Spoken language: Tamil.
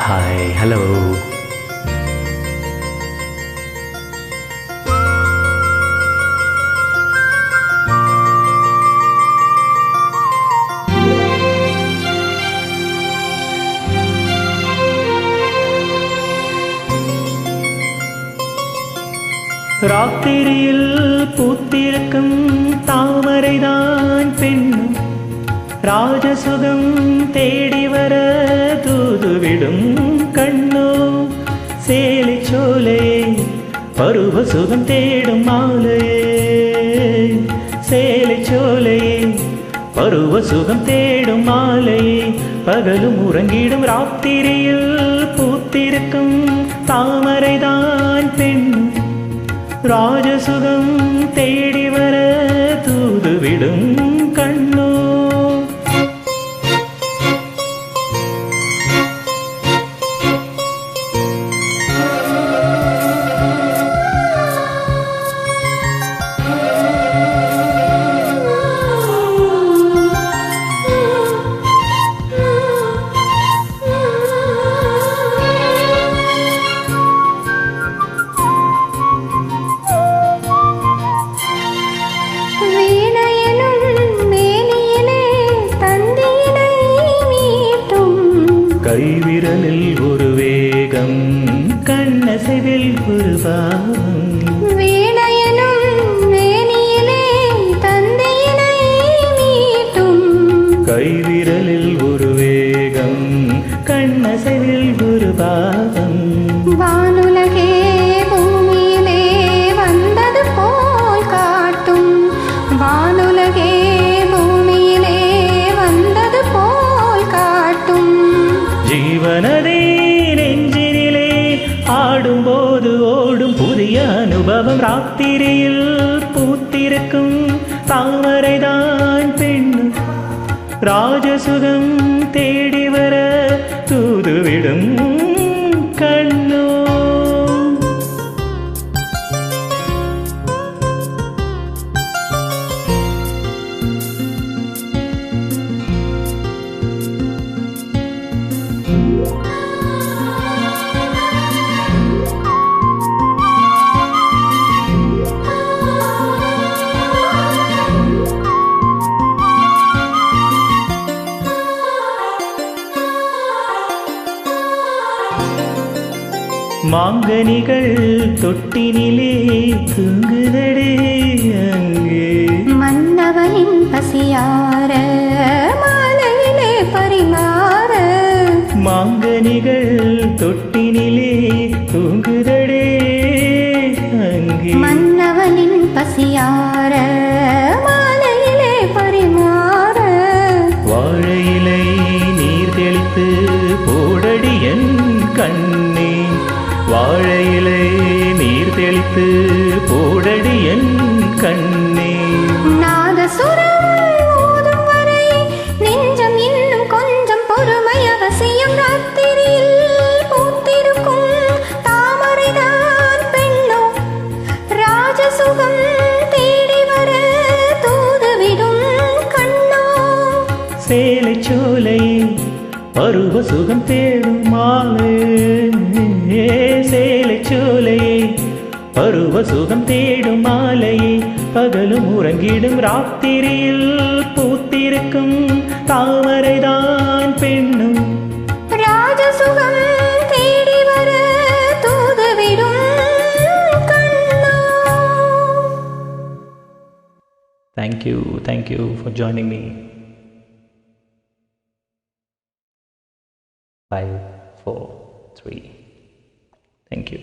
Hi hello. ராத்திரியில் பூத்திருக்கும் தாமரைதான் பெண்ணும் ராஜசுகம் தேடி வர தூதுவிடும் கண்ணோ. சேலை சோலையே பருவ சுகம் தேடும் மாலையே. சேலை சோலையே பருவ சுகம் தேடும் மாலையே. பகலும் உறங்கிடும் ராத்திரியில் பூத்திருக்கும் தாமரைதான் பெண்ணும் ராஜசுகம் தேடி வர தூதுவிடும் கண்ணோ. கைவிரலில் ஒரு வேகம் கண்ணசைவில் ஒரு பாவம். வீணையனும் மேனியிலே தந்தையினை மீட்டும். கைவிரலில் ஒரு வேகம் கண்ணசைவில் ஒரு பாவம். வானுலகே பூமியிலே வந்தது போல் காட்டும். வானுலகே பூமியிலே வந்தது போல் காட்டும். ஜீவனதே நெஞ்சினிலே ஆடும்போது ஓடும் புதிய அனுபவம். ராத்திரியில் பூத்திருக்கும் தாமரைதான் பெண்ணு ராஜசுகம் தேடி வர தூதுவிடும் கண்ணோ. மாங்கனிகள் தொட்டினிலே தூங்குதடே அங்கே. மன்னவனின் பசியார மாலையிலே பரிமாற. மாங்கனிகள் தொட்டினிலே தூங்குதடே அங்கே. மன்னவனின் பசியார மாலையிலே பரிமாற. வாழையிலை நீர் தெளித்து போடடி என் கண்ணே. வாழையிலை நீர் தெளித்து போடடி என் கண்ணே. நாதசுரம் ஊதும் வரை நெஞ்சம் இன்னும் கொஞ்சம் பொறுமை அவசியம். ராத்திரியில் பூத்திருக்கும் தாமரைதான் பெண்ணோ ராஜசுகம் தேடி வர தூதுவிடும் கண்ணோ. சேலை சோலை பருவ சுகம் தேடும் மாலை. சேலை சோலையே பருவ சுகம் தேடும் மாலையே. பகலும் உறங்கிடும் ராத்திரியில் பூத்திருக்கும் தாமரைதான் பெண்ணும் ராஜசுகம் தேடி வர தூதுவிடும் கண்ணோ. Thank you for joining me. 5, 4, 3. Thank you.